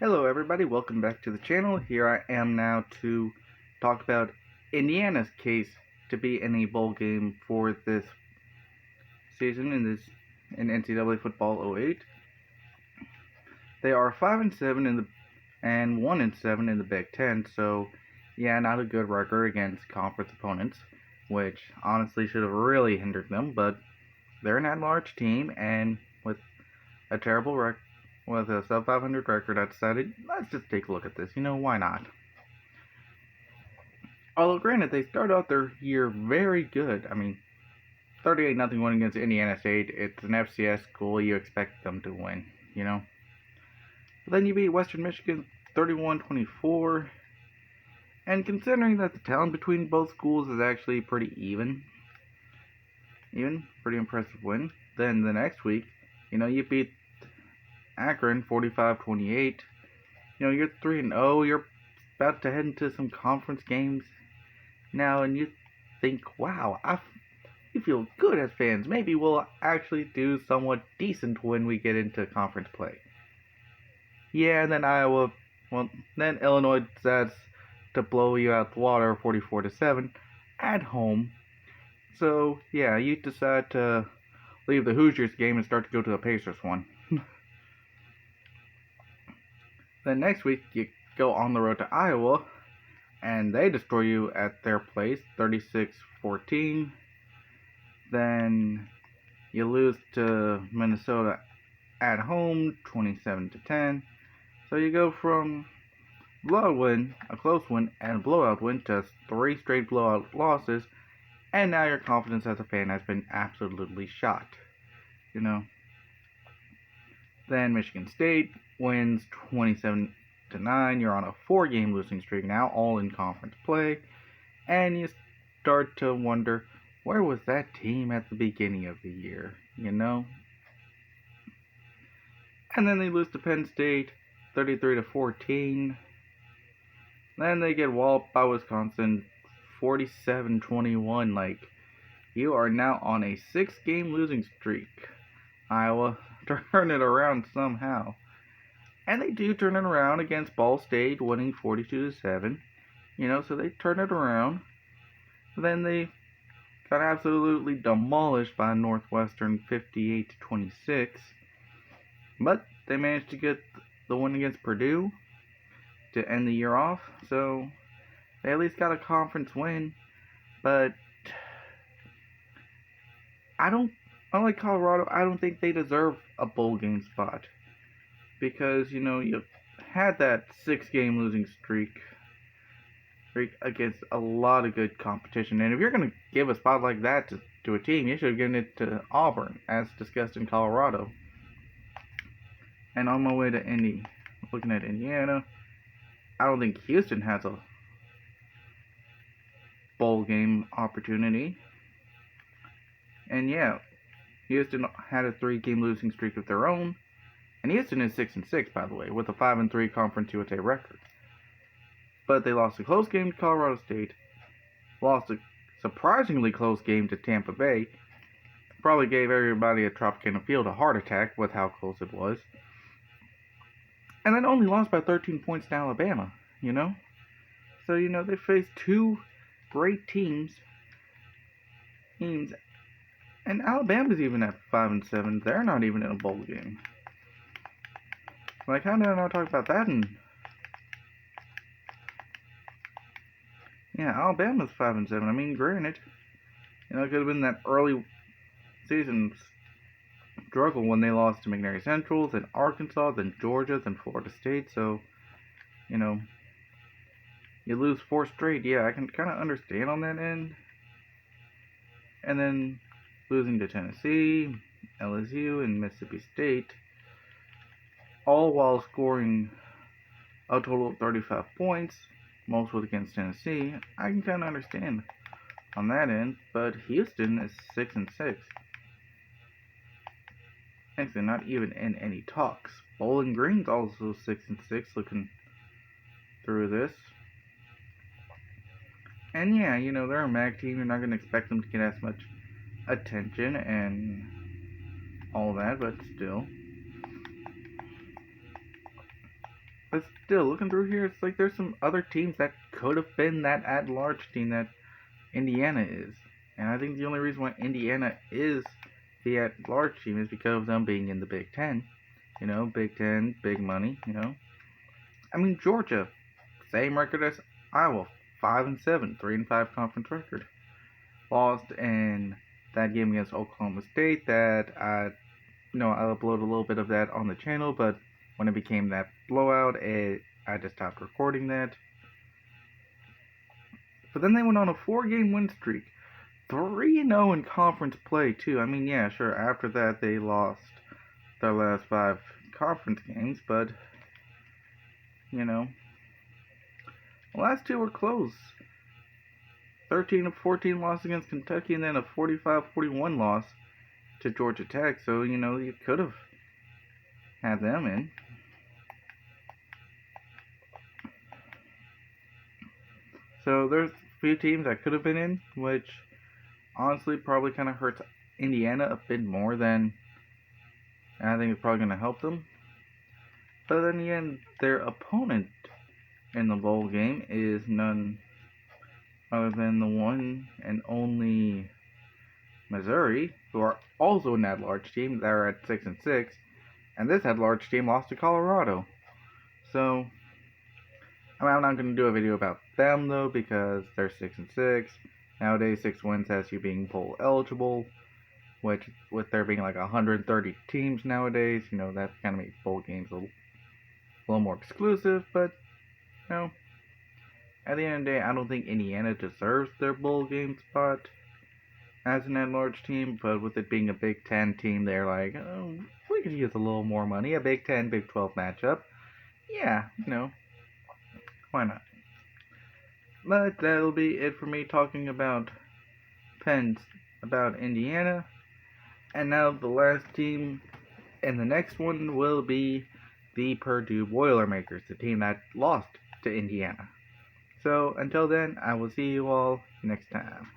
Hello everybody, welcome back to the channel. Here I am now to talk about Indiana's case to be in a bowl game for this season in NCAA football '08. They are 5-7 and 1-7 in the Big Ten, so yeah, not a good record against conference opponents, which honestly should have really hindered them, but they're an at-large team, and with a terrible record, with a sub 500 record, I decided, let's just take a look at this. Why not? Although, granted, they started out their year very good. 38-0 win against Indiana State. It's an FCS school. You expect them to win. But then you beat Western Michigan 31-24. And considering that the talent between both schools is actually pretty even, pretty impressive win. Then the next week, you beat Akron 45-28. You're 3-0. You're about to head into some conference games now, and you think, wow, you feel good as fans. Maybe we'll actually do somewhat decent when we get into conference play. Yeah, and then Illinois decides to blow you out the water 44-7 at home. So, yeah, you decide to leave the Hoosiers game and start to go to the Pacers one. Then next week, you go on the road to Iowa, and they destroy you at their place, 36-14. Then you lose to Minnesota at home, 27-10. So you go from blowout win, a close win, and a blowout win to 3 straight blowout losses, and now your confidence as a fan has been absolutely shot. Then Michigan State wins 27-9. You're on a 4-game losing streak now, all in conference play. And you start to wonder, where was that team at the beginning of the year? And then they lose to Penn State 33-14. Then they get walloped by Wisconsin 47-21. Like, you are now on a 6-game losing streak. Iowa, turn it around somehow. And they do turn it around against Ball State, winning 42-7. So they turn it around. Then they got absolutely demolished by Northwestern 58-26. But they managed to get the win against Purdue to end the year off. So they at least got a conference win. But unlike Colorado, I don't think they deserve a bowl game spot. Because, you had that 6-game losing streak against a lot of good competition. And if you're going to give a spot like that to a team, you should have given it to Auburn, as discussed in Colorado. And on my way to looking at Indiana, I don't think Houston has a bowl game opportunity. And yeah, Houston had a 3-game losing streak of their own. And Houston is 6-6, by the way, with a 5-3 Conference USA record. But they lost a close game to Colorado State, lost a surprisingly close game to Tampa Bay, probably gave everybody at Tropicana Field a heart attack with how close it was, and then only lost by 13 points to Alabama, So, they faced 2 great teams, and Alabama's even at 5-7. They're not even in a bowl game. Like, how did I not talk about that? Yeah, Alabama's 5-7. Granted, it could have been that early season struggle when they lost to McNary Central, then Arkansas, then Georgia, then Florida State. So, you lose 4 straight. Yeah, I can kind of understand on that end. And then losing to Tennessee, LSU, and Mississippi State, all while scoring a total of 35 points, most was against Tennessee. I can kind of understand on that end, but Houston is 6-6. Actually, not even in any talks. Bowling Green's also 6-6, looking through this. And yeah, they're a MAC team. You're not going to expect them to get as much attention and all that, but still. But still, looking through here, it's like there's some other teams that could have been that at-large team that Indiana is. And I think the only reason why Indiana is the at-large team is because of them being in the Big Ten. You know, Big Ten, big money, you know. I mean, Georgia, same record as Iowa, 5-7, 3-5 conference record. Lost in that game against Oklahoma State that I uploaded a little bit of that on the channel, but when it became that blowout, I just stopped recording that. But then they went on a 4-game win streak, 3-0 in conference play too. I mean, yeah, sure, after that they lost their last 5 conference games, but the last 2 were close. 13 of 14 loss against Kentucky, and then a 45-41 loss to Georgia Tech. So, you could have had them in. So there's a few teams that could have been in, which honestly probably kind of hurts Indiana a bit more than I think it's probably going to help them. But then again, their opponent in the bowl game is none other than the one and only Missouri, who are also an at-large team. They're at 6-6, and this at-large team lost to Colorado. So, I'm not going to do a video about them though, because they're 6-6. Nowadays, 6 wins has you being bowl eligible, which with there being like 130 teams nowadays, that kind of makes bowl games a little more exclusive. But at the end of the day, I don't think Indiana deserves their bowl game spot as an at-large team, but with it being a Big Ten team, they're like, oh, we could use a little more money. A Big Ten, Big 12 matchup. Yeah, why not? But that'll be it for me talking about Indiana. And now the last team, and the next one will be the Purdue Boilermakers, the team that lost to Indiana. So until then, I will see you all next time.